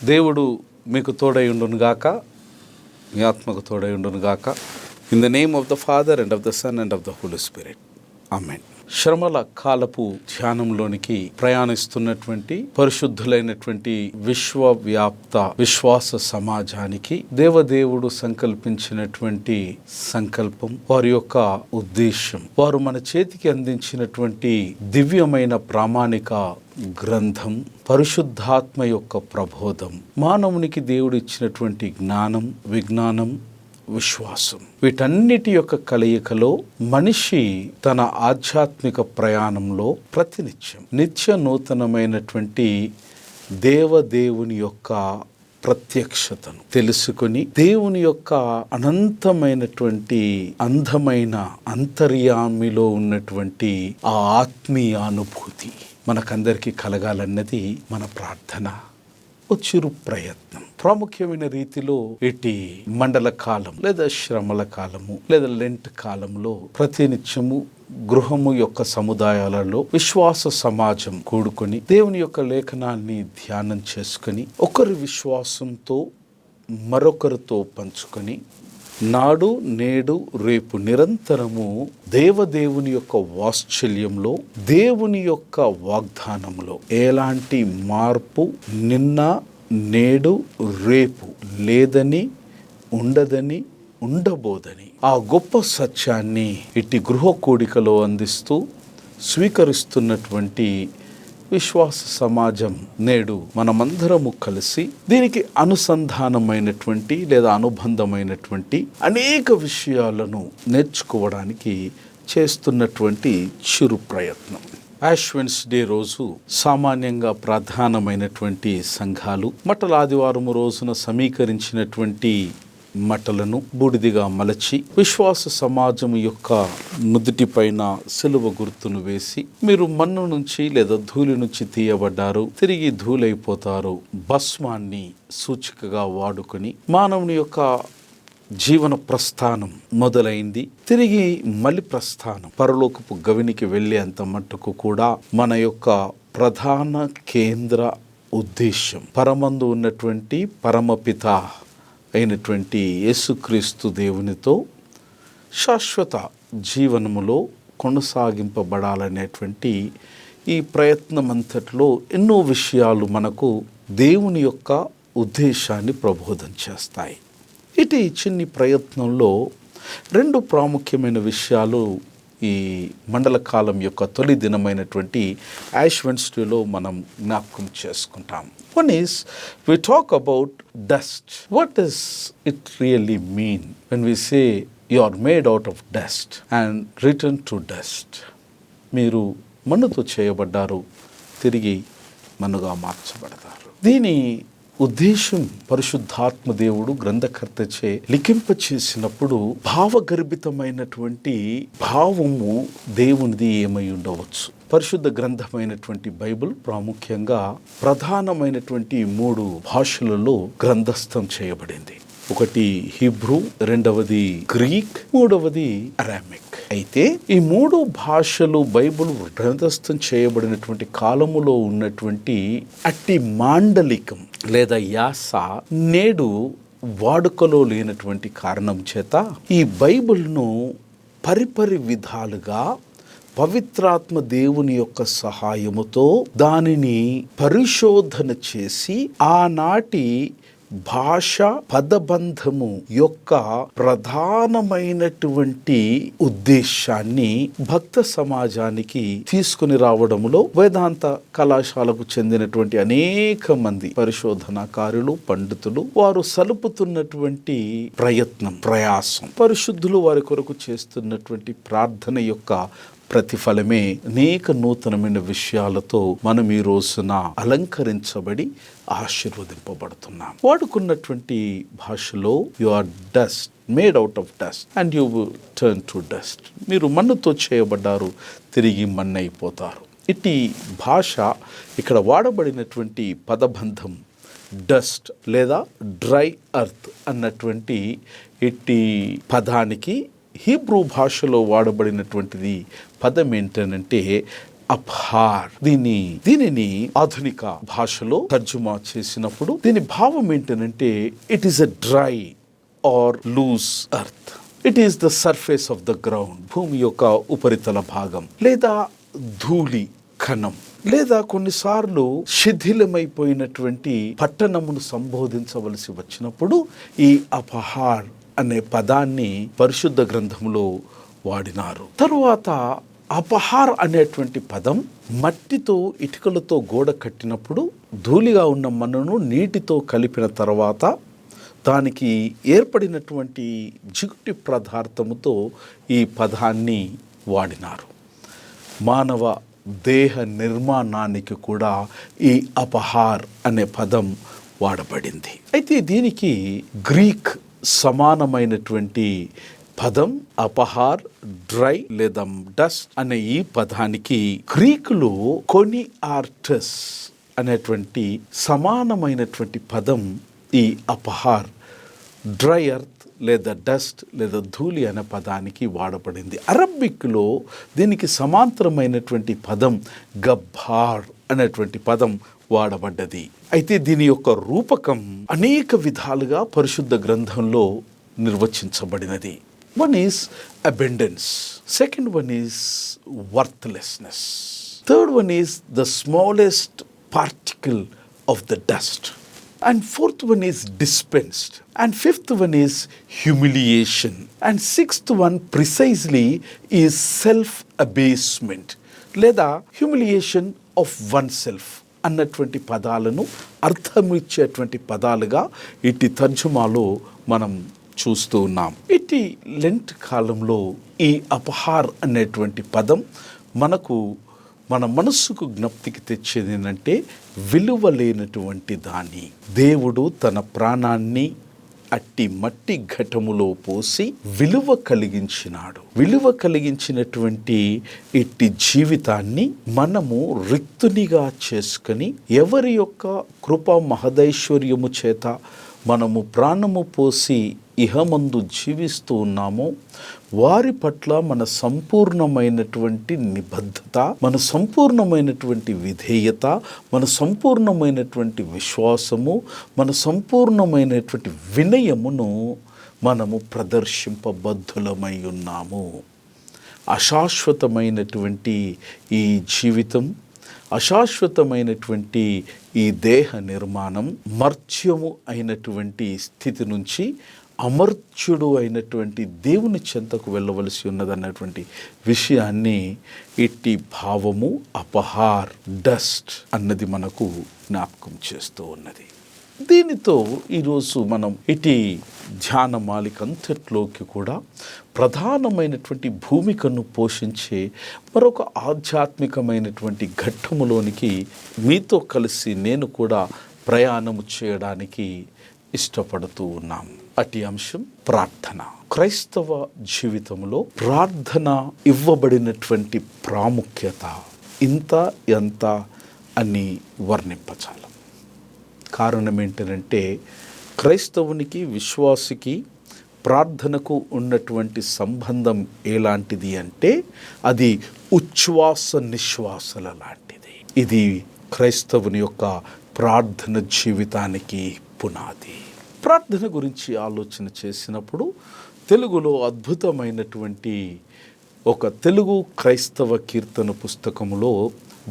దేవుడు మీకు తోడై ఉండును గాక, మీ ఆత్మకు తోడై ఉండును గాక. In the name of the Father and of the Son and of the Holy Spirit, amen. శ్రమల కాలపు ధ్యానంలోనికి ప్రయాణిస్తున్నటువంటి పరిశుద్ధులైనటువంటి విశ్వవ్యాప్త విశ్వాస సమాజానికి దేవదేవుడు సంకల్పించినటువంటి సంకల్పం, వారి యొక్క ఉద్దేశం, వారు మన చేతికి అందించినటువంటి దివ్యమైన ప్రామాణిక గ్రంథం, పరిశుద్ధాత్మ యొక్క ప్రబోధం, మానవునికి దేవుడు ఇచ్చినటువంటి జ్ఞానం, విజ్ఞానం, విశ్వాసం, వీటన్నిటి యొక్క కలయికలో మనిషి తన ఆధ్యాత్మిక ప్రయాణంలో ప్రతినిత్యం నిత్య నూతనమైనటువంటి దేవదేవుని యొక్క ప్రత్యక్షతను తెలుసుకొని దేవుని యొక్క అనంతమైనటువంటి అందమైన అంతర్యామిలో ఉన్నటువంటి ఆ ఆత్మీయానుభూతి మనకందరికీ కలగాలన్నది మన ప్రార్థన, ఓ చిరు ప్రయత్నం. ప్రాముఖ్యమైన రీతిలో ఇటు మండల కాలం లేదా శ్రమల కాలము లేదా లెంట్ కాలంలో ప్రతినిత్యము గృహము యొక్క సముదాయాలలో విశ్వాస సమాజం కూడుకొని దేవుని యొక్క లేఖనాన్ని ధ్యానం చేసుకొని ఒకరి విశ్వాసంతో మరొకరితో పంచుకొని నాడు నేడు రేపు నిరంతరము దేవదేవుని యొక్క వాత్సల్యంలో, దేవుని యొక్క వాగ్దానంలో ఎలాంటి మార్పు నిన్న నేడు రేపు లేదని, ఉండదని, ఉండబోదని ఆ గొప్ప సత్యాన్ని ఇట్టి గృహ కూడికలో అందిస్తూ స్వీకరిస్తున్నటువంటి విశ్వాస సమాజం నేడు మనమందరము కలిసి దీనికి అనుసంధానమైనటువంటి లేదా అనుబంధమైనటువంటి అనేక విషయాలను నేర్చుకోవడానికి చేస్తున్నటువంటి చిరు ప్రయత్నం. యాష్ వెన్స్డే రోజు సామాన్యంగా ప్రధానమైనటువంటి సంఘాలు మట్టల ఆదివారం రోజున సమీకరించినటువంటి మట్టలను బూడిదిగా మలచి విశ్వాస సమాజం యొక్క నుదుటి పైన సిలువ గుర్తును వేసి, మీరు మన్ను నుంచి లేదా ధూళి నుంచి తీయబడ్డారు, తిరిగి ధూళైపోతారు, భస్మాన్ని సూచికగా వాడుకొని మానవుని యొక్క జీవన ప్రస్థానం మొదలైంది. తిరిగి మలి ప్రస్థానం పరలోకపు గవినికి వెళ్ళేంత మట్టుకు కూడా మన యొక్క ప్రధాన కేంద్ర ఉద్దేశం పరమందు ఉన్నటువంటి పరమపిత అయినటువంటి యేసుక్రీస్తు దేవునితో శాశ్వత జీవనములో కొనసాగింపబడాలనేటువంటి ఈ ప్రయత్నం అంతట్లో ఎన్నో విషయాలు మనకు దేవుని యొక్క ఉద్దేశాన్ని ప్రబోధం చేస్తాయి. ఇటు చిన్ని ప్రయత్నంలో రెండు ప్రాముఖ్యమైన విషయాలు ఈ మండల కాలం యొక్క తొలి దినమైనటువంటి యాష్ వెన్స్డేలో మనం జ్ఞాపకం చేసుకుంటాం. One is, we talk about dust. What does it really mean when we say you are made out of dust and return to dust? మీరు మన్నుతో చేయబడ్డారు, తిరిగి మన్నుగా మార్చబడతారు. దీని ఉద్దేశం పరిశుద్ధాత్మ దేవుడు గ్రంథకర్తచే లిఖింప చేసినప్పుడు భావగర్భితమైనటువంటి భావము దేవునిది ఏమై ఉండవచ్చు. పరిశుద్ధ గ్రంథమైనటువంటి బైబిల్ ప్రాముఖ్యంగా ప్రధానమైనటువంటి 3 భాషలలో గ్రంథస్థం చేయబడింది. ఒకటి హీబ్రూ, రెండవది గ్రీక్, మూడవది అరామిక్. అయితే ఈ 3 భాషలు బైబిల్ గ్రంథస్థం చేయబడినటువంటి కాలములో ఉన్నటువంటి అట్టి మాండలికం లేదా యాస నేడు వాడుకలో లేనటువంటి కారణం చేత ఈ బైబిల్ను పరిపరి విధాలుగా పవిత్రాత్మ దేవుని యొక్క సహాయముతో దానిని పరిశోధన చేసి ఆనాటి భాష పదబంధము యొక్క ప్రధానమైనటువంటి ఉద్దేశాన్ని భక్త సమాజానికి తీసుకుని రావడంలో వేదాంత కళాశాలకు చెందినటువంటి అనేక మంది పరిశోధనాకారులు, పండితులు వారు సలుపుతున్నటువంటి ప్రయాసం, పరిశుద్ధులు వారి కొరకు చేస్తున్నటువంటి ప్రార్థన యొక్క ప్రతిఫలమే అనేక నూతనమైన విషయాలతో మనం ఈ రోజున అలంకరించబడి ఆశీర్వదింపబడుతున్నాం. వాడుకున్నటువంటి భాషలో you are dust, made out of dust and you will turn to dust. మీరు మన్నుతో చేయబడ్డారు, తిరిగి మన్నైపోతారు. ఇట్టి భాష ఇక్కడ వాడబడినటువంటి పదబంధం డస్ట్ లేదా డ్రై అర్త్ అన్నటువంటి ఇట్టి పదానికి హీబ్రూ భాషలో వాడబడినటువంటిది పదం ఏంటనంటే అపహార్. దీనిని ఆధునిక భాషలో తర్జుమా చేసినప్పుడు దీని భావం ఏంటంటే it is a dry or lose earth. It is the surface of the ground. భూమి యొక్క ఉపరితల భాగం, లేదా ధూళి కణం, లేదా కొన్నిసార్లు శిథిలమైపోయినటువంటి పట్టణమును సంబోధించవలసి వచ్చినప్పుడు ఈ అపహార్ అనే పదాన్ని పరిశుద్ధ గ్రంథంలో వాడినారు. తరువాత అపహార్ అనేటువంటి పదం మట్టితో ఇటుకలతో గోడ కట్టినప్పుడు ధూళిగా ఉన్న మన్నును నీటితో కలిపిన తర్వాత దానికి ఏర్పడినటువంటి జిగుటి పదార్థముతో ఈ పదాన్ని వాడినారు. మానవ దేహ నిర్మాణానికి కూడా ఈ అపహార్ అనే పదం వాడబడింది. అయితే దీనికి గ్రీక్ సమానమైనటువంటి పదం అపహార్, డ్రై లేదా డస్ట్ అనే ఈ పదానికి గ్రీకులో కొనిఆర్టస్ అనేటువంటి సమానమైనటువంటి పదం ఈ అపహార్, డ్రై ఎర్త్ లేదా డస్ట్ లేదా ధూళి అనే పదానికి వాడబడింది. అరబిక్లో దీనికి సమాంతరమైనటువంటి పదం గబ్బార్ అనేటువంటి పదం వాడబడ్డది. అయితే దీని యొక్క రూపకం అనేక విధాలుగా పరిశుద్ధ గ్రంథంలో నిర్వచించబడినది. One is abundance. Second one is worthlessness. Third one is the smallest particle of the dust. And fourth one is dispensed. And fifth one is humiliation. And sixth one precisely is self-abasement. లేదా humiliation of oneself అన్నటువంటి పదాలను అర్థమిచ్చేటువంటి పదాలుగా ఇటు తర్జుమాలో మనం చూస్తూ ఉన్నాం. ఇటు Lent కాలంలో ఈ అపహార్ అనేటువంటి పదం మన మనస్సుకు జ్ఞప్తికి తెచ్చేది ఏంటంటే విలువ లేనటువంటి దాన్ని దేవుడు తన ప్రాణాన్ని అట్టి మట్టి ఘటములో పోసి విలువ కలిగించినాడు. విలువ కలిగించినటువంటి ఇట్టి జీవితాన్ని మనము రిక్తునిగా చేసుకొని ఎవరి యొక్క కృపా మహదైశ్వర్యము చేత మనము ప్రాణము పోసి ఇహమందు జీవిస్తూ ఉన్నామో వారి పట్ల మన సంపూర్ణమైనటువంటి నిబద్ధత, మన సంపూర్ణమైనటువంటి విధేయత, మన సంపూర్ణమైనటువంటి విశ్వాసము, మన సంపూర్ణమైనటువంటి వినయమును మనము ప్రదర్శింపబద్ధులమై ఉన్నాము. అశాశ్వతమైనటువంటి ఈ జీవితం, అశాశ్వతమైనటువంటి ఈ దేహ నిర్మాణం మర్త్యము అయినటువంటి స్థితి నుంచి అమర్త్యుడు అయినటువంటి దేవుని చెంతకు వెళ్ళవలసి ఉన్నదన్నటువంటి విషయాన్ని ఇట్టి భావము అపహార్, డస్ట్ అన్నది మనకు జ్ఞాపకం చేస్తూ ఉన్నది. దీనితో ఈరోజు మనం ఇటీ ధ్యానమాలికంతట్లోకి కూడా ప్రధానమైనటువంటి భూమికను పోషించే మరొక ఆధ్యాత్మికమైనటువంటి ఘట్టములోనికి మీతో కలిసి నేను కూడా ప్రయాణము చేయడానికి ఇష్టపడుతూ ఉన్నాం. అటి అంశం ప్రార్థన. క్రైస్తవ జీవితంలో ప్రార్థన ఇవ్వబడినటువంటి ప్రాముఖ్యత ఇంత ఎంత అని వర్ణింపచాలం. కారణం ఏంటంటే క్రైస్తవునికి, విశ్వాసికి ప్రార్థనకు ఉన్నటువంటి సంబంధం ఎలాంటిది అంటే అది ఉచ్ఛ్వాస నిశ్వాసల లాంటిది. ఇది క్రైస్తవుని యొక్క ప్రార్థన జీవితానికి పునాది. ప్రార్థన గురించి ఆలోచన చేసినప్పుడు తెలుగులో అద్భుతమైనటువంటి ఒక తెలుగు క్రైస్తవ కీర్తన పుస్తకములో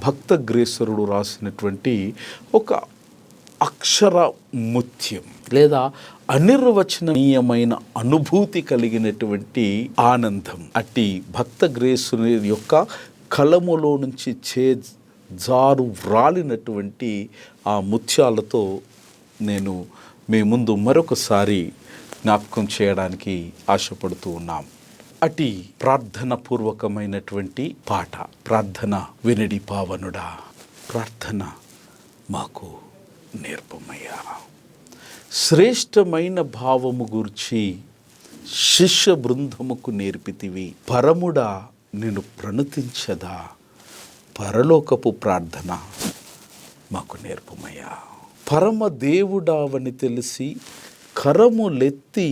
భక్తగ్రేసరుడు రాసినటువంటి ఒక అక్షర ముత్యం లేదా అనిర్వచనీయమైన అనుభూతి కలిగినటువంటి ఆనందం అట్టి భక్తగ్రేసుని యొక్క కలములో నుంచి జారు వ్రాలినటువంటి ఆ ముత్యాలతో నేను మీ ముందు మరొకసారి జ్ఞాపకం చేయడానికి ఆశపడుతూ ఉన్నాం. అటి ప్రార్థన పూర్వకమైనటువంటి పాట. ప్రార్థన వినడి పావనుడా, ప్రార్థన మాకు నేర్పమయ్యా. శ్రేష్టమైన భావము గూర్చి శిష్య బృందముకు నేర్పితివి. పరముడా నిన్ను ప్రణతించదా, పరలోకపు ప్రార్థన మాకు నేర్పమయ్యా. పరమ దేవుడావని తెలిసి కరములెత్తి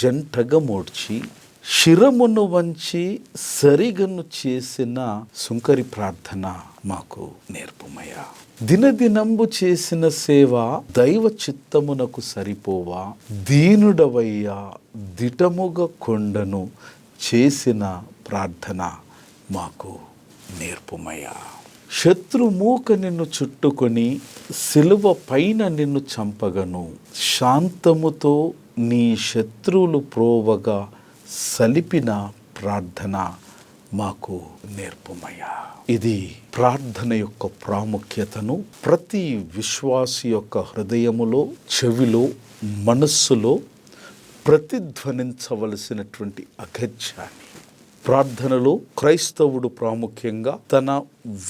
జంటగా మోడ్చి శిరమును వంచి సరిగను చేసిన సుంకరి ప్రార్థన మాకు నేర్పుమయ్యా. దినదినంబు చేసిన సేవ దైవ చిత్తమునకు సరిపోవా, దీనుడవయ్యా దిటముగా కొండను చేసిన ప్రార్థన మాకు నేర్పుమయ్యా. శత్రుమూక నిన్ను చుట్టుకొని సిలువ పైన నిన్ను చంపగను, శాంతముతో నీ శత్రువులు ప్రోవగా సలిపిన ప్రార్థన మాకు నేర్పుమయ్యా. ఇది ప్రార్థన యొక్క ప్రాముఖ్యతను ప్రతి విశ్వాసి యొక్క హృదయములో, చెవిలో, మనస్సులో ప్రతిధ్వనించవలసినటువంటి అగత్యాన్ని. ప్రార్థనలో క్రైస్తవుడు ప్రాముఖ్యంగా తన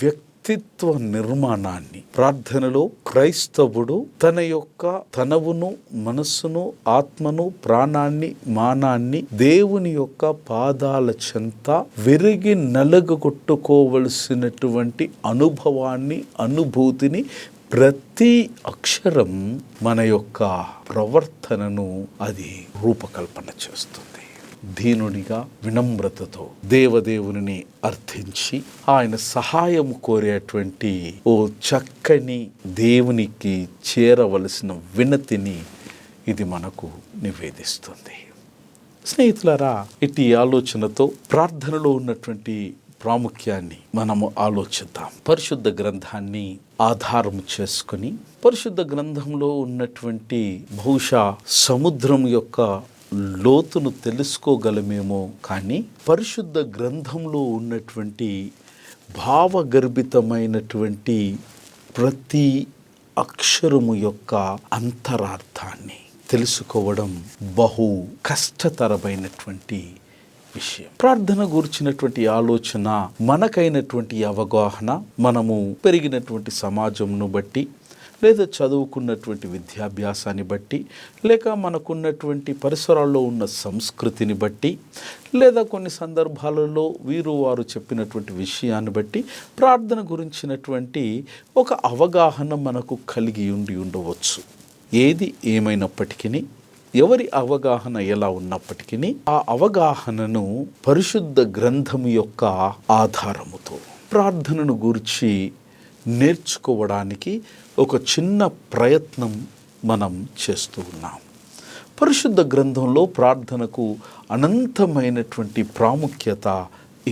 వ్యక్తిత్వ నిర్మాణాన్ని, ప్రార్థనలో క్రైస్తవుడు తన యొక్క తనవును, మనస్సును, ఆత్మను, ప్రాణాన్ని, మానాన్ని దేవుని యొక్క పాదాల చెంత విరిగి నలగొట్టుకోవలసినటువంటి అనుభవాన్ని, అనుభూతిని ప్రతి అక్షరం మన యొక్క ప్రవర్తనను అది రూపకల్పన చేస్తుంది. దీనునిగా వినమ్రతతో దేవదేవుని అర్థించి ఆయన సహాయం కోరేటువంటి ఓ చక్కని దేవునికి చేరవలసిన వినతిని ఇది మనకు నివేదిస్తుంది. స్నేహితులారా, ఇటు ఆలోచనతో ప్రార్థనలో ఉన్నటువంటి ప్రాముఖ్యాన్ని మనము ఆలోచిద్దాం. పరిశుద్ధ గ్రంథాన్ని ఆధారం చేసుకుని, పరిశుద్ధ గ్రంథంలో ఉన్నటువంటి బహుశా సముద్రం యొక్క లోతును తెలుసుకోగలమేమో, కానీ పరిశుద్ధ గ్రంథంలో ఉన్నటువంటి భావగర్భితమైనటువంటి ప్రతి అక్షరము యొక్క అంతరార్థాన్ని తెలుసుకోవడం బహు కష్టతరమైనటువంటి విషయం. ప్రార్థన గురించినటువంటి ఆలోచన, మనకైనటువంటి అవగాహన, మనము పెరిగినటువంటి సమాజంను బట్టి, లేదా చదువుకున్నటువంటి విద్యాభ్యాసాన్ని బట్టి, లేక మనకున్నటువంటి పరిసరాల్లో ఉన్న సంస్కృతిని బట్టి, లేదా కొన్ని సందర్భాలలో వారు చెప్పినటువంటి విషయాన్ని బట్టి ప్రార్థన గురించినటువంటి ఒక అవగాహన మనకు కలిగి ఉండవచ్చు. ఏది ఏమైనప్పటికీ, ఎవరి అవగాహన ఎలా ఉన్నప్పటికీ, ఆ అవగాహనను పరిశుద్ధ గ్రంథము యొక్క ఆధారముతో ప్రార్థనను గురించి నేర్చుకోవడానికి ఒక చిన్న ప్రయత్నం మనం చేస్తూ ఉన్నాం. పరిశుద్ధ గ్రంథంలో ప్రార్థనకు అనంతమైనటువంటి ప్రాముఖ్యత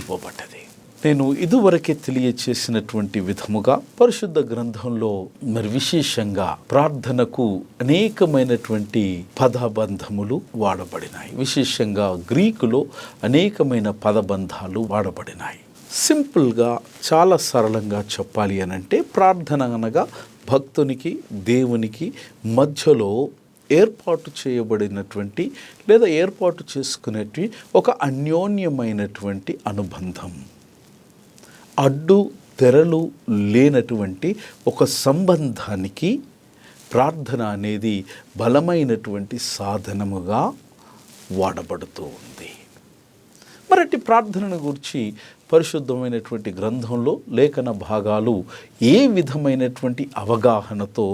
ఇవ్వబడ్డది. నేను ఇదివరకే తెలియచేసినటువంటి విధముగా పరిశుద్ధ గ్రంథంలో మరి విశేషంగా ప్రార్థనకు అనేకమైనటువంటి పదబంధములు వాడబడినాయి. విశేషంగా గ్రీకులో అనేకమైన పదబంధాలు వాడబడినాయి. సింపుల్గా, చాలా సరళంగా చెప్పాలి అనంటే, ప్రార్థన అనగా భక్తునికి దేవునికి మధ్యలో ఏర్పాటు చేయబడినటువంటి లేదా ఏర్పాటు చేసుకునేటి ఒక అన్యోన్యమైనటువంటి అనుబంధం, అడ్డు తెరలు లేనటువంటి ఒక సంబంధానికి ప్రార్థన అనేది బలమైనటువంటి సాధనముగా వాడబడుతూ ఉంది. మరటి ప్రార్థనను గురించి పరిశుద్ధమైనటువంటి గ్రంథంలో లేఖన భాగాలు ఏ విధమైనటువంటి అవగాహనతో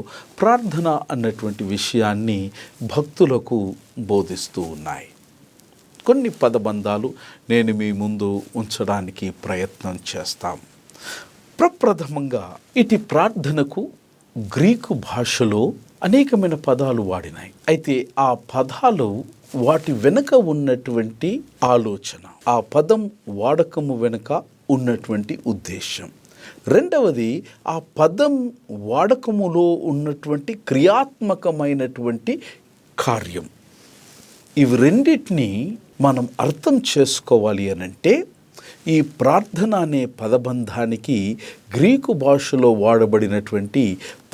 ప్రార్థన అన్నటువంటి విషయాన్ని భక్తులకు బోధిస్తూ ఉన్నాయి. కొన్ని పదబంధాలు నేను మీ ముందు ఉంచడానికి ప్రయత్నం చేస్తాం. ప్రప్రథమంగా ఇటు ప్రార్థనకు గ్రీకు భాషలో అనేకమైన పదాలు వాడినాయి. అయితే ఆ పదాలు వాటి వెనుక ఉన్నటువంటి ఆలోచన, ఆ పదం వాడకము వెనుక ఉన్నటువంటి ఉద్దేశం, రెండవది ఆ పదం వాడకములో ఉన్నటువంటి క్రియాత్మకమైనటువంటి కార్యం, ఇవి రెండింటినీ మనం అర్థం చేసుకోవాలి అనంటే ఈ ప్రార్థన అనే పదబంధానికి గ్రీకు భాషలో వాడబడినటువంటి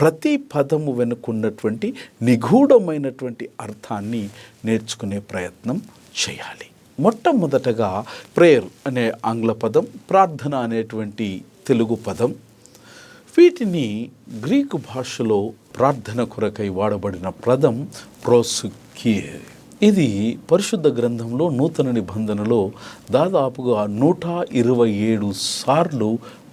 ప్రతి పదము వెనుకున్నటువంటి నిగూఢమైనటువంటి అర్థాన్ని నేర్చుకునే ప్రయత్నం చేయాలి. మొట్టమొదటగా ప్రేయర్ అనే ఆంగ్ల పదం, ప్రార్థన అనేటువంటి తెలుగు పదం, వీటిని గ్రీకు భాషలో ప్రార్థన కొరకై వాడబడిన పదం ప్రోసుకియే. ఇది పరిశుద్ధ గ్రంథంలో నూతన నిబంధనలో దాదాపుగా 127 సార్లు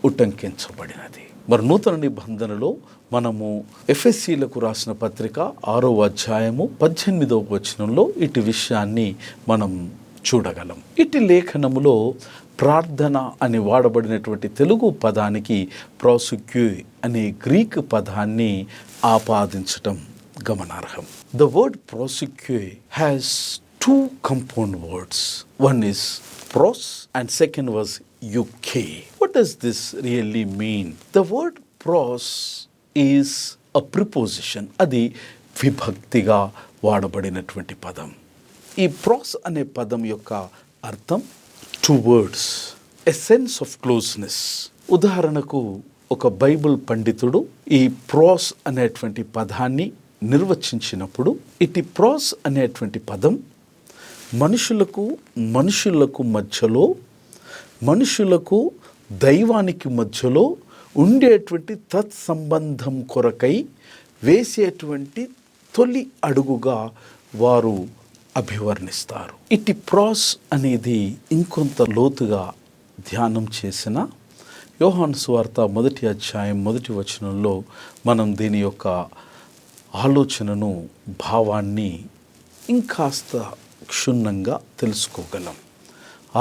ఉటంకించబడినది. మరి నూతన నిబంధనలో మనము ఎఫెసీలకు రాసిన పత్రిక 6వ అధ్యాయము 18వ వచనంలో ఇటు విషయాన్ని మనం చూడగలం. ఇటు లేఖనములో ప్రార్థన అని వాడబడినటువంటి తెలుగు పదానికి ప్రాసిక్యూ అనే గ్రీక్ పదాన్ని ఆపాదించటం గమనార్హం. The word proseuche has two compound words. One is pros and second was UK. What does this really mean? The word pros is a preposition. అది విభక్తిగా వాడబడినటువంటి పదం. ఈ ప్రాస్ అనే పదం యొక్క అర్థం two words, a sense of closeness. ఉదాహరణకు ఒక Bible పండితుడు ఈ ప్రాస్ అనేటువంటి పదాన్ని నిర్వచించినప్పుడు ఇటు ప్రాస్ అనేటువంటి పదం మనుషులకు మధ్యలో, మనుషులకు దైవానికి మధ్యలో ఉండేటువంటి తత్సంబంధం కొరకై వేసేటువంటి తొలి అడుగుగా వారు అభివర్ణిస్తారు. ఇటు ప్రాస్ అనేది ఇంకొంత లోతుగా ధ్యానం చేసిన యోహాను సువార్త 1వ అధ్యాయం 1వ వచనంలో మనం దీని యొక్క ఆలోచనను, భావాన్ని ఇంకాస్త క్షుణ్ణంగా తెలుసుకోగలం.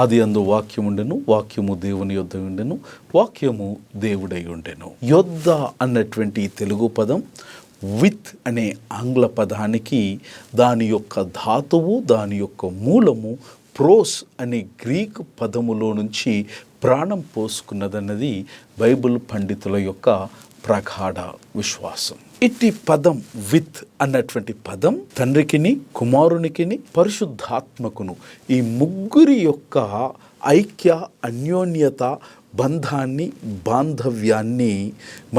ఆది అందు వాక్యం ఉండెను, వాక్యము దేవుని యొద్ద ఉండెను, వాక్యము దేవుడై ఉండెను. యొద్ద అన్నటువంటి తెలుగు పదం విత్ అనే ఆంగ్ల పదానికి దాని యొక్క ధాతువు, దాని యొక్క మూలము ప్రోస్ అనే గ్రీక్ పదములో నుంచి ప్రాణం పోసుకున్నదన్నది బైబిల్ పండితుల యొక్క ప్రగాఢ విశ్వాసం. ఇట్టి పదం విత్ అన్నటువంటి పదం తండ్రికిని, కుమారునికిని, పరిశుద్ధాత్మకును ఈ ముగ్గురి యొక్క ఐక్య అన్యోన్యత బంధాన్ని, బాంధవ్యాన్ని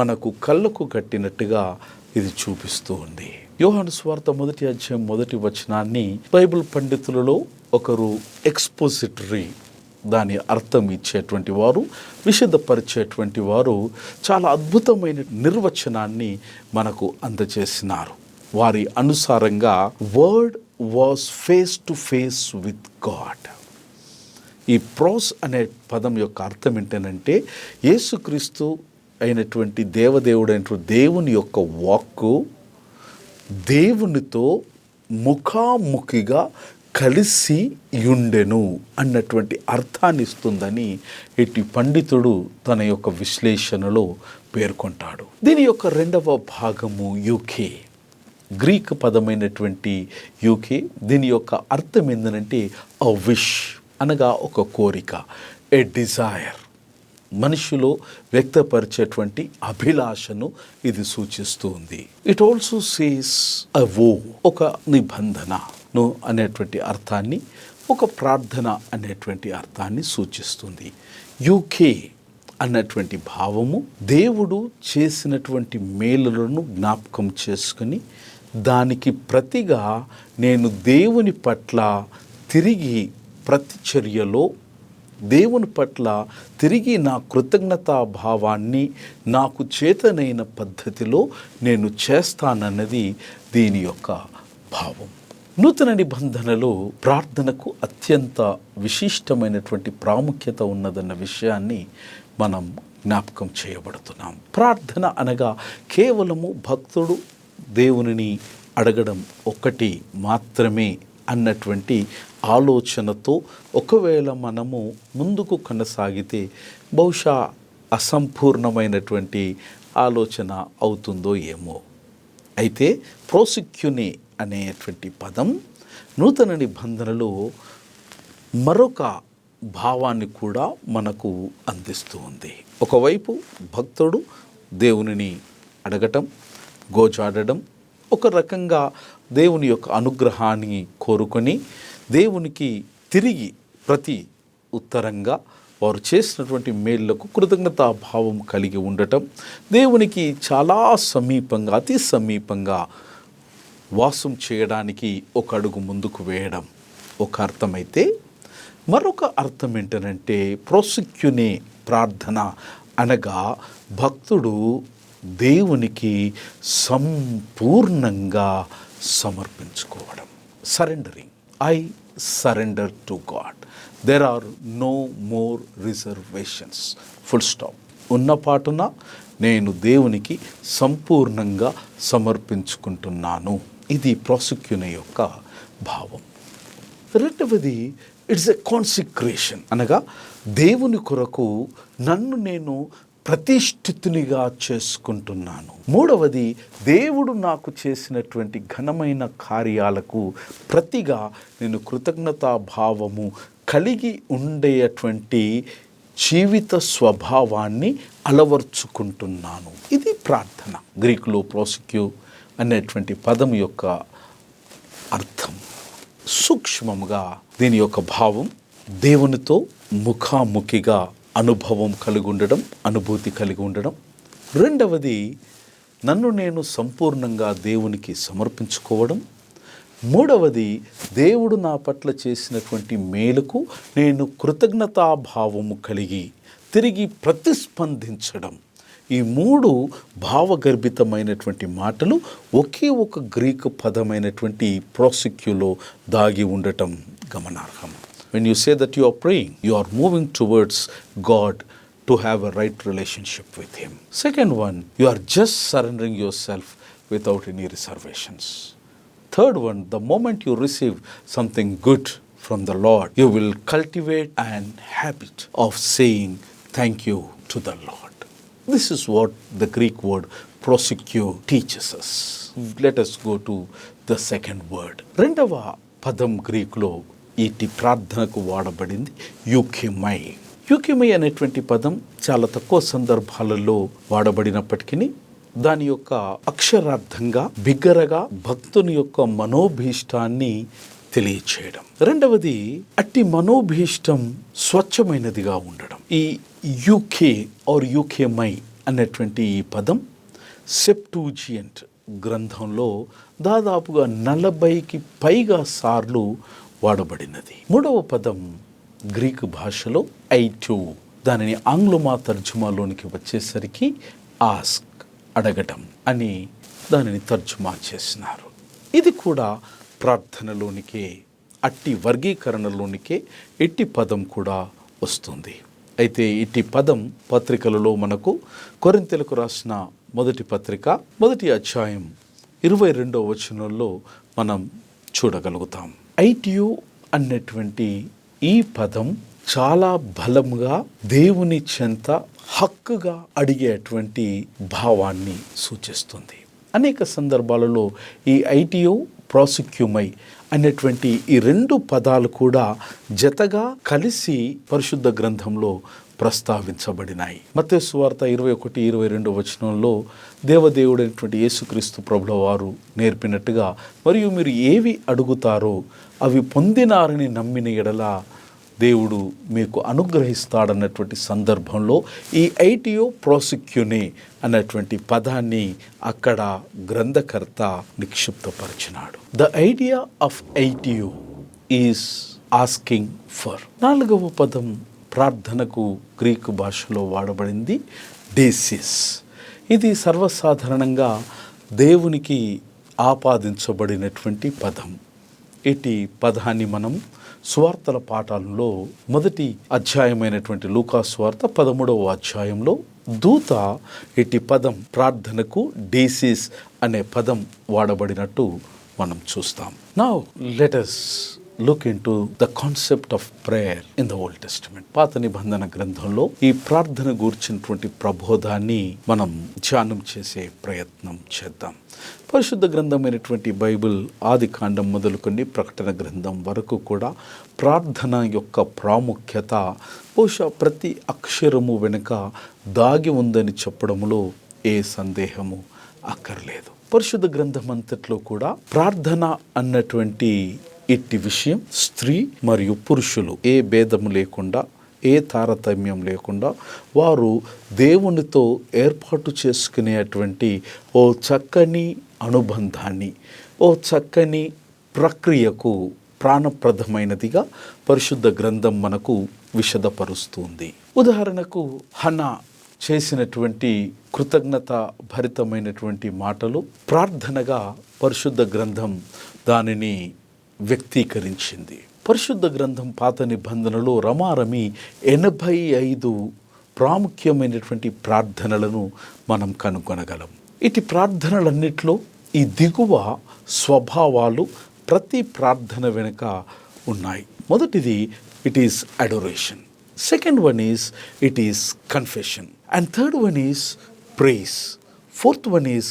మనకు కళ్ళకు కట్టినట్టుగా ఇది చూపిస్తూ ఉంది. యోహాను సువార్త 1వ అధ్యాయం 1వ వచనాన్ని బైబిల్ పండితులలో ఒకరు ఎక్స్పోజిటరీ, దాని అర్థం ఇచ్చేటువంటి వారు, విశదపరిచేటువంటి వారు చాలా అద్భుతమైన నిర్వచనాన్ని మనకు అందజేసినారు. వారి అనుసారంగా word was face to face with God. ఈ ప్రోస్ అనే పదం యొక్క అర్థం ఏంటంటే యేసుక్రీస్తు అయినటువంటి దేవదేవుడైనటువంటి దేవుని యొక్క వాక్కు దేవునితో ముఖాముఖిగా కలిసి యుండెను అన్నటువంటి అర్థాన్ని ఇస్తుందని ఇటు పండితుడు తన యొక్క విశ్లేషణలో పేర్కొంటాడు. దీని యొక్క రెండవ భాగము యూకే, గ్రీక్ పదమైనటువంటి యూకే. దీని యొక్క అర్థం ఏంటంటే అ విష్ అనగా ఒక కోరిక, ఏ డిజైర్, మనిషిలో వ్యక్తపరిచేటువంటి అభిలాషను ఇది సూచిస్తూ ఉంది. ఇట్ ఆల్సో సేస్ అ వో, ఒక నిబంధనను అనేటువంటి అర్థాన్ని, ఒక ప్రార్థన అనేటువంటి అర్థాన్ని సూచిస్తుంది. యూకే అన్నటువంటి భావము దేవుడు చేసినటువంటి మేలులను జ్ఞాపకం చేసుకుని దానికి ప్రతిగా నేను దేవుని పట్ల తిరిగి ప్రతిచర్యలో దేవుని పట్ల తిరిగి నా కృతజ్ఞతా భావాన్ని నాకు చేతనైన పద్ధతిలో నేను చేస్తానన్నది దీని యొక్క భావం. నూతన నిబంధనలో ప్రార్థనకు అత్యంత విశిష్టమైనటువంటి ప్రాముఖ్యత ఉన్నదన్న విషయాన్ని మనం జ్ఞాపకం చేయబడుతున్నాం. ప్రార్థన అనగా కేవలము భక్తుడు దేవునిని అడగడం ఒక్కటి మాత్రమే అన్నటువంటి ఆలోచనతో ఒకవేళ మనము ముందుకు కొనసాగితే బహుశా అసంపూర్ణమైనటువంటి ఆలోచన అవుతుందో ఏమో. అయితే ప్రోసిక్యునే అనేటువంటి పదం నూతన నిబంధనలో మరొక భావాన్ని కూడా మనకు అందిస్తూ ఉంది. ఒకవైపు భక్తుడు దేవునిని అడగటం, గోజాడడం, ఒక రకంగా దేవుని యొక్క అనుగ్రహాన్ని కోరుకొని దేవునికి తిరిగి ప్రతి ఉత్తరంగా వారు చేసినటువంటి మేళ్లకు కృతజ్ఞతాభావం కలిగి ఉండటం, దేవునికి చాలా సమీపంగా, అతి సమీపంగా వాసం చేయడానికి ఒక అడుగు ముందుకు వేయడం ఒక అర్థమైతే, మరొక అర్థం ఏంటంటే ప్రోసిక్యునే ప్రార్థన అనగా భక్తుడు దేవునికి సంపూర్ణంగా సమర్పించుకోవడం. Surrendering, I surrender to God, there are no more reservations, full stop. ఉన్న పాటున నేను దేవునికి సంపూర్ణంగా సమర్పించుకుంటున్నాను. ఇది ప్రోసిక్యునే యొక్క భావం. రెండవది ఇట్స్ ఎ కాన్సిక్రేషన్, అనగా దేవుని కొరకు నన్ను నేను ప్రతిష్ఠితునిగా చేసుకుంటున్నాను. మూడవది, దేవుడు నాకు చేసినటువంటి ఘనమైన కార్యాలకు ప్రతిగా నేను కృతజ్ఞతాభావము కలిగి ఉండేటువంటి జీవిత స్వభావాన్ని అలవర్చుకుంటున్నాను. ఇది ప్రార్థన. గ్రీకులో ప్రోసిక్యూ అనేటువంటి పదం యొక్క అర్థం. సూక్ష్మంగా దీని యొక్క భావం దేవునితో ముఖాముఖిగా అనుభవం కలిగి ఉండడం, అనుభూతి కలిగి ఉండడం. రెండవది, నన్ను నేను సంపూర్ణంగా దేవునికి సమర్పించుకోవడం. మూడవది, దేవుడు నా పట్ల చేసినటువంటి మేలుకు నేను కృతజ్ఞతాభావము కలిగి తిరిగి ప్రతిస్పందించడం. ఈ మూడు భావగర్భితమైనటువంటి మాటలు ఒకే ఒక గ్రీకు పదమైనటువంటి ప్రోసిక్యూలో దాగి ఉండటం గమనార్హం. When you say that you are praying, you are moving towards God to have a right relationship with Him. Second one, you are just surrendering yourself without any reservations. Third one, the moment you receive something good from the Lord, you will cultivate an habit of saying thank you to the Lord. This is what the Greek word prosecute teaches us. Let us go to the second word. రెండవ పదం గ్రీకులో ఇటు ప్రార్థనకు వాడబడింది యూకెమై. యూకెమై అనేటువంటి పదం చాలా తక్కువ సందర్భాలలో వాడబడినప్పటికీ దాని యొక్క అక్షరార్థంగా బిగ్గరగా భక్తుని యొక్క మనోభీష్టాన్ని తెలియచేయడం. రెండవది, అట్టి మనోభీష్టం స్వచ్ఛమైనదిగా ఉండడం. ఈ యూకే ఆర్ యూకెమై అనేటువంటి ఈ పదం సెప్టూజియంట్ గ్రంథంలో దాదాపుగా 40కి పైగా సార్లు వాడబడినది. మూడవ పదం గ్రీకు భాషలో ఐటు, దానిని ఆంగ్లమా తర్జుమాలోనికి వచ్చేసరికి ఆస్క్, అడగటం అని దానిని తర్జుమా చేసినారు. ఇది కూడా ప్రార్థనలోనికే, అట్టి వర్గీకరణలోనికే ఎట్టి పదం కూడా వస్తుంది. అయితే ఇట్టి పదం పత్రికలలో మనకు కొరింథీయులకు రాసిన మొదటి పత్రిక 1వ అధ్యాయం 22వ వచనంలో మనం చూడగలుగుతాం. ఐటియు అన్నటువంటి ఈ పదం చాలా బలంగా దేవుని చెంత హక్కుగా అడిగేటువంటి భావాన్ని సూచిస్తుంది. అనేక సందర్భాలలో ఈ ఐటియు ప్రాసిక్యూమై అనేటువంటి ఈ రెండు పదాలు కూడా జతగా కలిసి పరిశుద్ధ గ్రంథంలో ప్రస్తావించబడినాయి. మత్తయి సువార్త 21-22 వచనంలో దేవదేవుడైనటువంటి యేసుక్రీస్తు ప్రభుల వారు నేర్పినట్టుగా, మరియు మీరు ఏవి అడుగుతారో అవి పొందినారని నమ్మిన ఎడల దేవుడు మీకు అనుగ్రహిస్తాడన్నటువంటి సందర్భంలో ఈ ఐటియో ప్రాసిక్యూనే అన్నటువంటి పదాన్ని అక్కడ గ్రంథకర్త నిక్షిప్తపరిచినాడు. The idea of aiteo is asking for. నాలుగవ పదం ప్రార్థనకు గ్రీకు భాషలో వాడబడింది డేసిస్. ఇది సర్వసాధారణంగా దేవునికి ఆపాదించబడినటువంటి పదం. ఇటు పదాన్ని మనం సువార్తల పాఠాలలో మొదటి అధ్యాయమైనటువంటి లూకా సువార్త 13వ అధ్యాయంలో దూత ఇటు పదం ప్రార్థనకు డేసిస్ అనే పదం వాడబడినట్టు మనం చూస్తాం. Now let us look into the concept of prayer in the Old Testament. పాత నిబంధన గ్రంథంలో ఈ ప్రార్థన గూర్చినటువంటి ప్రబోధాన్ని మనం ధ్యానం చేసే ప్రయత్నం చేద్దాం. పరిశుద్ధ గ్రంథమైనటువంటి బైబిల్ ఆది కాండం మొదలుకొని ప్రకటన గ్రంథం వరకు కూడా ప్రార్థన యొక్క ప్రాముఖ్యత బహుశా ప్రతి అక్షరము వెనుక దాగి ఉందని చెప్పడంలో ఏ సందేహము అక్కర్లేదు. పరిశుద్ధ గ్రంథం అంతట్లో కూడా ప్రార్థన అన్నటువంటి ఇట్టి విషయం స్త్రీ మరియు పురుషులు ఏ భేదము లేకుండా, ఏ తారతమ్యం లేకుండా వారు దేవునితో ఏర్పాటు చేసుకునేటువంటి ఓ చక్కని అనుబంధాన్ని, ఓ చక్కని ప్రక్రియకు ప్రాణప్రదమైనదిగా పరిశుద్ధ గ్రంథం మనకు విశదపరుస్తుంది. ఉదాహరణకు హన్నా చేసినటువంటి కృతజ్ఞత భరితమైనటువంటి మాటలు ప్రార్థనగా పరిశుద్ధ గ్రంథం దానిని వ్యక్తీకరించింది. పరిశుద్ధ గ్రంథం పాత నిబంధనలో రమారమి 85 ప్రాముఖ్యమైనటువంటి ప్రార్థనలను మనం కనుగొనగలం. ఇటు ప్రార్థనలన్నిట్లో ఈ దిగువ స్వభావాలు ప్రతి ప్రార్థన వెనుక ఉన్నాయి. మొదటిది it is adoration, second one is it is confession, and third one is praise, fourth one is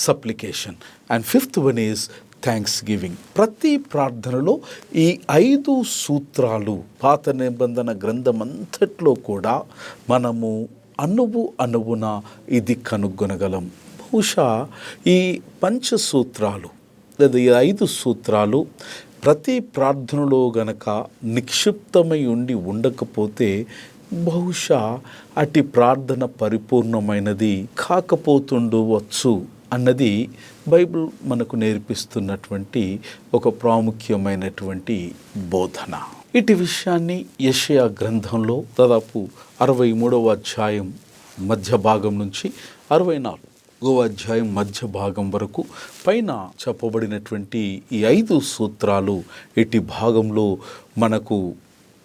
supplication, and fifth one is thanksgiving. ప్రతి ప్రార్థనలో ఈ 5 సూత్రాలు పాత నిబంధన గ్రంథమంతట్లో కూడా మనము అణువున ఇది కనుగొనగలం. బహుశా ఈ పంచసూత్రాలు లేదా ఈ 5 సూత్రాలు ప్రతి ప్రార్థనలో గనక నిక్షిప్తమై ఉండకపోతే బహుశా అట్టి ప్రార్థన పరిపూర్ణమైనది కాకపోతుండవచ్చు అన్నది బైబిల్ మనకు నేర్పిస్తున్నటువంటి ఒక ప్రాముఖ్యమైనటువంటి బోధన. ఇటు విషయాన్ని యెషయా గ్రంథంలో దాదాపు 63వ అధ్యాయం మధ్య భాగం నుంచి 64వ అధ్యాయం మధ్య భాగం వరకు పైన చెప్పబడినటువంటి ఈ 5 సూత్రాలు ఇటు భాగంలో మనకు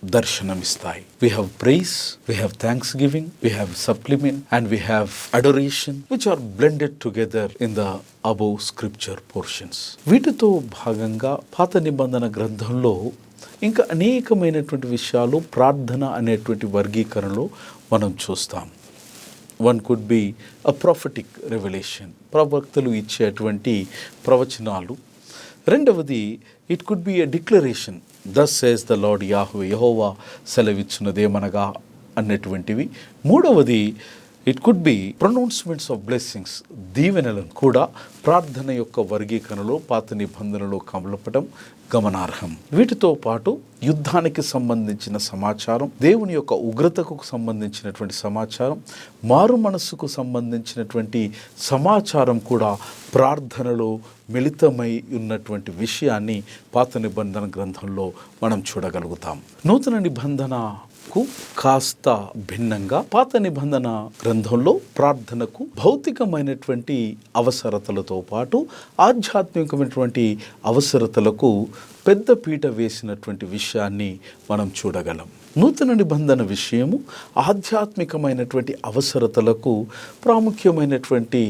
దర్శనమిస్తాయి. We have praise, we have thanksgiving, we have supplement, and we have adoration, which are blended together in the above scripture portions. వీటితో భాగంగా పాత నిబంధన గ్రంథంలో ఇంకా అనేకమైనటువంటి విషయాలు ప్రార్థన అనేటువంటి వర్గీకరణలో మనం చూస్తాం. One could be a prophetic revolution, ప్రవక్తలు ఇచ్చేటువంటి ప్రవచనాలు. రెండవది it could be a declaration, thus says the Lord Yahweh, యెహోవా సెలవిచ్చినదేమనగా అన్నటువంటివి. మూడవది it could be pronouncements of blessings, దీవెనలను కూడా ప్రార్థన యొక్క వర్గీకరణలో పాత నిబంధనలో కమలపడం గమనార్హం. వీటితో పాటు యుద్ధానికి సంబంధించిన సమాచారం, దేవుని యొక్క ఉగ్రతకు సంబంధించినటువంటి సమాచారం, మారు మనస్సుకు సంబంధించినటువంటి సమాచారం కూడా ప్రార్థనలో మిళితమై ఉన్నటువంటి విషయాన్ని పాత నిబంధన గ్రంథంలో మనం చూడగలుగుతాం. నూతన నిబంధనకు కాస్త భిన్నంగా పాత నిబంధన గ్రంథంలో ప్రార్థనకు భౌతికమైనటువంటి అవసరతలతో పాటు ఆధ్యాత్మికమైనటువంటి అవసరతలకు పెద్ద పీట వేసినటువంటి విషయాన్ని మనం చూడగలం. నూతన నిబంధన విషయము ఆధ్యాత్మికమైనటువంటి అవసరతలకు ప్రాముఖ్యమైనటువంటి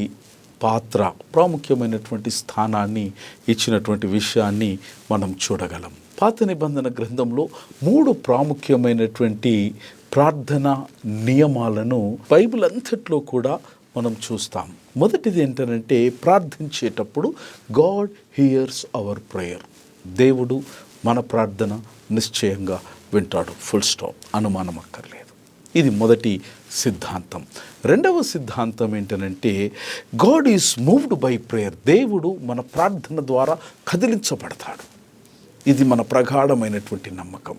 పాత్ర, ప్రాముఖ్యమైనటువంటి స్థానాన్ని ఇచ్చినటువంటి విషయాన్ని మనం చూడగలం. పాత నిబంధన గ్రంథంలో 3 ప్రాముఖ్యమైనటువంటి ప్రార్థన నియమాలను బైబిల్ అంతట్లో కూడా మనం చూస్తాం. మొదటిది ఏంటంటే ప్రార్థించేటప్పుడు గాడ్ హియర్స్ అవర్ ప్రేయర్, దేవుడు మన ప్రార్థన నిశ్చయంగా వింటాడు, ఫుల్ స్టాప్, అనుమానం అక్కర్లేదు. ఇది మొదటి సిద్ధాంతం. రెండవ సిద్ధాంతం ఏంటంటే God is moved by prayer, దేవుడు మన ప్రార్థన ద్వారా కదిలించబడతాడు. ఇది మన ప్రగాఢమైనటువంటి నమ్మకం.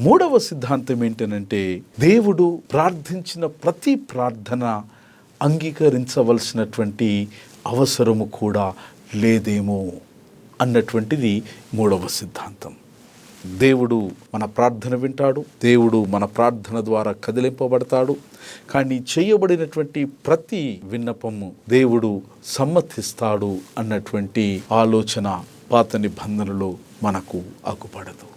మూడవ సిద్ధాంతం ఏంటంటే దేవుడు ప్రార్థించిన ప్రతి ప్రార్థన అంగీకరించవలసినటువంటి అవసరము కూడా లేదేమో అన్నటువంటిది మూడవ సిద్ధాంతం. దేవుడు మన ప్రార్థన వింటాడు, దేవుడు మన ప్రార్థన ద్వారా కదిలింపబడతాడు, కానీ చేయబడినటువంటి ప్రతి విన్నపము దేవుడు సమ్మతిస్తాడు అన్నటువంటి ఆలోచన పాత నిబంధనలో మనకు అగుపడదు.